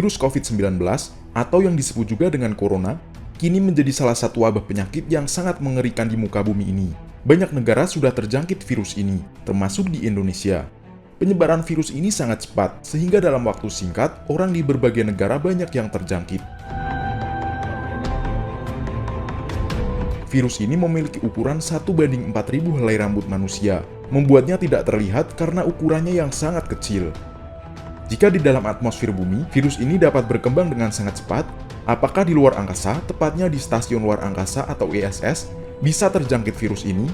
Virus COVID-19 atau yang disebut juga dengan corona, kini menjadi salah satu wabah penyakit yang sangat mengerikan di muka bumi ini. Banyak negara sudah terjangkit virus ini, termasuk di Indonesia. Penyebaran virus ini sangat cepat, sehingga dalam waktu singkat, orang di berbagai negara banyak yang terjangkit. Virus ini memiliki ukuran 1:4.000 helai rambut manusia, membuatnya tidak terlihat karena ukurannya yang sangat kecil. Jika di dalam atmosfer bumi, virus ini dapat berkembang dengan sangat cepat, apakah di luar angkasa, tepatnya di stasiun luar angkasa atau ISS, bisa terjangkit virus ini?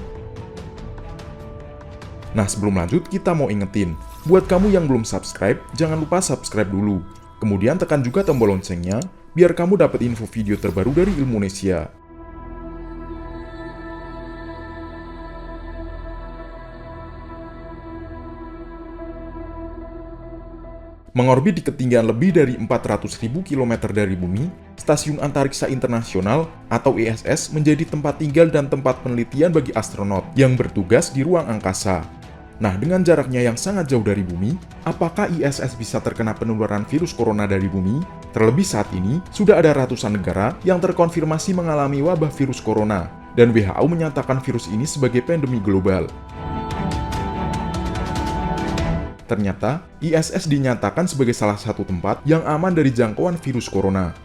Nah, sebelum lanjut, kita mau ingetin, buat kamu yang belum subscribe, jangan lupa subscribe dulu. Kemudian tekan juga tombol loncengnya, biar kamu dapat info video terbaru dari Ilmunesia. Mengorbit di ketinggian lebih dari 400.000 km dari bumi, Stasiun Antariksa Internasional atau ISS menjadi tempat tinggal dan tempat penelitian bagi astronot yang bertugas di ruang angkasa. Nah, dengan jaraknya yang sangat jauh dari bumi, apakah ISS bisa terkena penularan virus corona dari bumi? Terlebih saat ini, sudah ada ratusan negara yang terkonfirmasi mengalami wabah virus corona, dan WHO menyatakan virus ini sebagai pandemi global. Ternyata, ISS dinyatakan sebagai salah satu tempat yang aman dari jangkauan virus corona.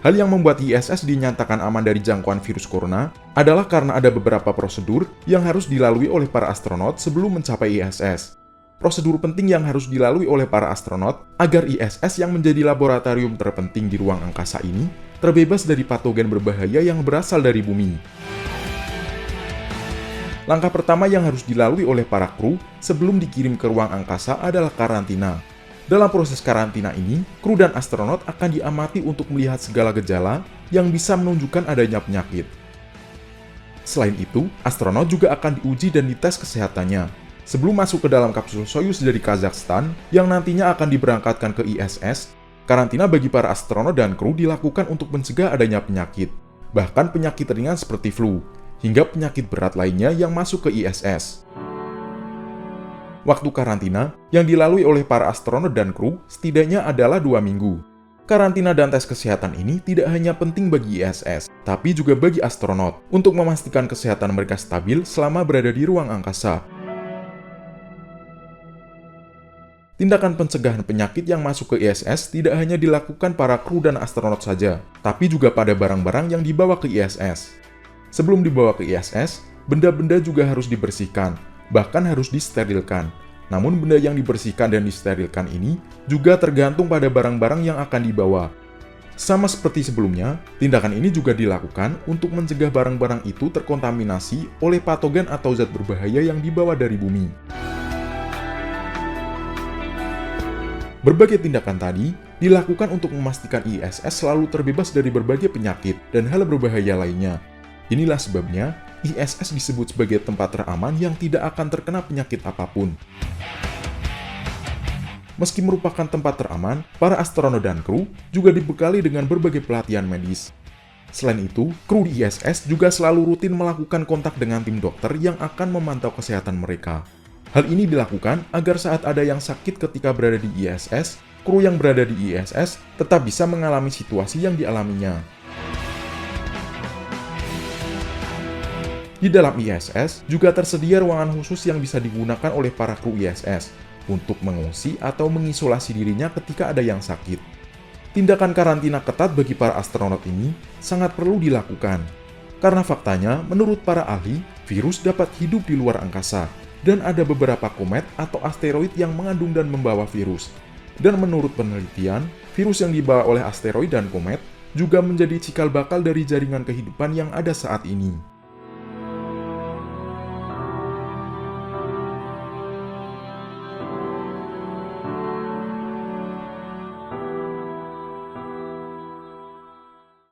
Hal yang membuat ISS dinyatakan aman dari jangkauan virus corona adalah karena ada beberapa prosedur yang harus dilalui oleh para astronot sebelum mencapai ISS. Prosedur penting yang harus dilalui oleh para astronot agar ISS yang menjadi laboratorium terpenting di ruang angkasa ini terbebas dari patogen berbahaya yang berasal dari bumi. Langkah pertama yang harus dilalui oleh para kru sebelum dikirim ke ruang angkasa adalah karantina. Dalam proses karantina ini, kru dan astronot akan diamati untuk melihat segala gejala yang bisa menunjukkan adanya penyakit. Selain itu, astronot juga akan diuji dan dites kesehatannya. Sebelum masuk ke dalam kapsul Soyuz dari Kazakhstan, yang nantinya akan diberangkatkan ke ISS, karantina bagi para astronot dan kru dilakukan untuk mencegah adanya penyakit, bahkan penyakit ringan seperti flu, hingga penyakit berat lainnya yang masuk ke ISS. Waktu karantina yang dilalui oleh para astronot dan kru setidaknya adalah 2 minggu. Karantina dan tes kesehatan ini tidak hanya penting bagi ISS, tapi juga bagi astronot untuk memastikan kesehatan mereka stabil selama berada di ruang angkasa. Tindakan pencegahan penyakit yang masuk ke ISS tidak hanya dilakukan para kru dan astronot saja, tapi juga pada barang-barang yang dibawa ke ISS. Sebelum dibawa ke ISS, benda-benda juga harus dibersihkan, bahkan harus disterilkan. Namun benda yang dibersihkan dan disterilkan ini juga tergantung pada barang-barang yang akan dibawa. Sama seperti sebelumnya, tindakan ini juga dilakukan untuk mencegah barang-barang itu terkontaminasi oleh patogen atau zat berbahaya yang dibawa dari bumi. Berbagai tindakan tadi dilakukan untuk memastikan ISS selalu terbebas dari berbagai penyakit dan hal berbahaya lainnya. Inilah sebabnya ISS disebut sebagai tempat teraman yang tidak akan terkena penyakit apapun. Meski merupakan tempat teraman, para astronot dan kru juga dibekali dengan berbagai pelatihan medis. Selain itu, kru di ISS juga selalu rutin melakukan kontak dengan tim dokter yang akan memantau kesehatan mereka. Hal ini dilakukan agar saat ada yang sakit ketika berada di ISS, kru yang berada di ISS tetap bisa mengalami situasi yang dialaminya. Di dalam ISS juga tersedia ruangan khusus yang bisa digunakan oleh para kru ISS untuk mengungsi atau mengisolasi dirinya ketika ada yang sakit. Tindakan karantina ketat bagi para astronot ini sangat perlu dilakukan, karena faktanya menurut para ahli, virus dapat hidup di luar angkasa, dan ada beberapa komet atau asteroid yang mengandung dan membawa virus. Dan menurut penelitian, virus yang dibawa oleh asteroid dan komet juga menjadi cikal bakal dari jaringan kehidupan yang ada saat ini.